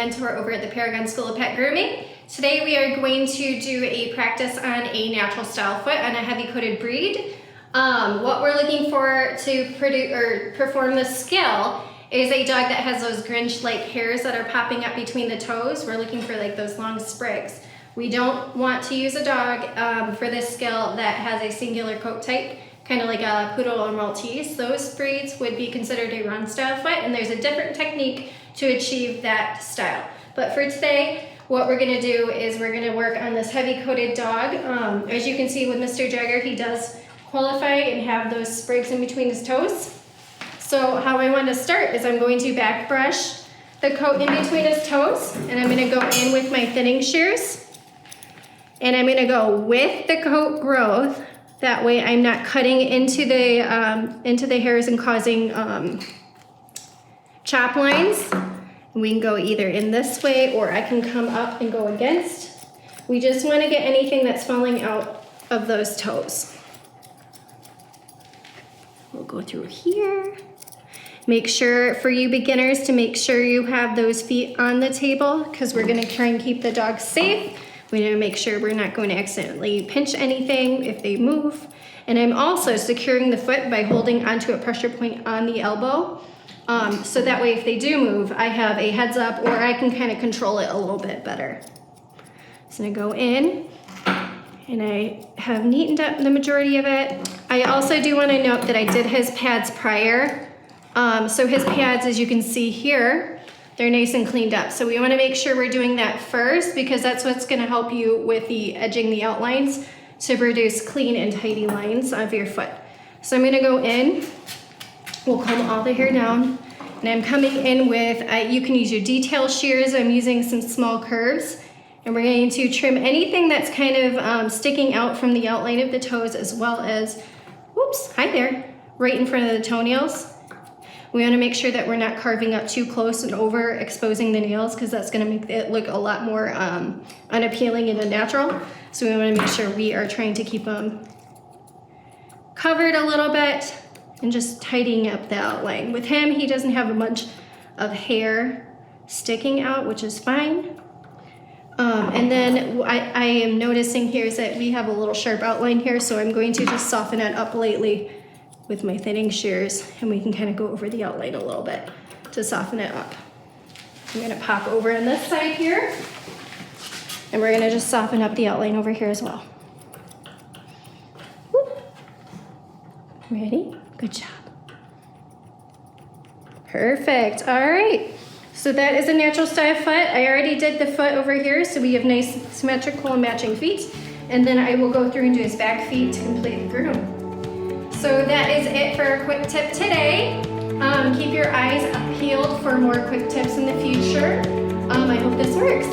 mentor over at the Paragon School of Pet Grooming. Today we are going to do a practice on a natural style foot on a heavy coated breed. What we're looking for to perform this skill is a dog that has those Grinch-like hairs that are popping up between the toes. We're looking for like those long sprigs. We don't want to use a dog for this skill that has a singular coat type, kind of like a Poodle or Maltese. Those breeds would be considered a run style foot, and there's a different technique to achieve that style. But for today, what we're gonna do is we're gonna work on this heavy coated dog. As you can see with Mr. Jagger, he does qualify and have those sprigs in between his toes. So how I want to start is I'm going to back brush the coat in between his toes, and I'm gonna go in with my thinning shears, and I'm gonna go with the coat growth. That way I'm not cutting into the hairs and causing chop lines. We can go either in this way, or I can come up and go against. We just want to get anything that's falling out of those toes. We'll go through here. Make sure, for you beginners, to make sure you have those feet on the table, because we're going to try and keep the dog safe. We need to make sure we're not going to accidentally pinch anything if they move. And I'm also securing the foot by holding onto a pressure point on the elbow. So that way if they do move, I have a heads up, or I can kind of control it a little bit better. So I'm gonna go in, and I have neatened up the majority of it. I also do want to note that I did his pads prior. So his pads, as you can see here, they're nice and cleaned up. So we want to make sure we're doing that first, because that's what's going to help you with the edging the outlines to produce clean and tidy lines of your foot. So I'm going to go in. We'll comb all the hair down, and I'm coming in with, you can use your detail shears. I'm using some small curves, and we're going to trim anything that's kind of sticking out from the outline of the toes, as well as, whoops, hi there, right in front of the toenails. We want to make sure that we're not carving up too close and over exposing the nails, because that's going to make it look a lot more unappealing and unnatural. So we want to make sure we are trying to keep them covered a little bit and just tidying up the outline. With him, he doesn't have a bunch of hair sticking out, which is fine. And then I am noticing here is that we have a little sharp outline here, so I'm going to just soften it up lightly with my thinning shears, and we can kind of go over the outline a little bit to soften it up. I'm gonna pop over on this side here, and we're gonna just soften up the outline over here as well. Whoop. Ready? Good job. Perfect, all right. So that is a natural style foot. I already did the foot over here, so we have nice symmetrical and matching feet. And then I will go through and do his back feet to complete the groom. So that is it for our quick tip today. Keep your eyes peeled for more quick tips in the future. I hope this works.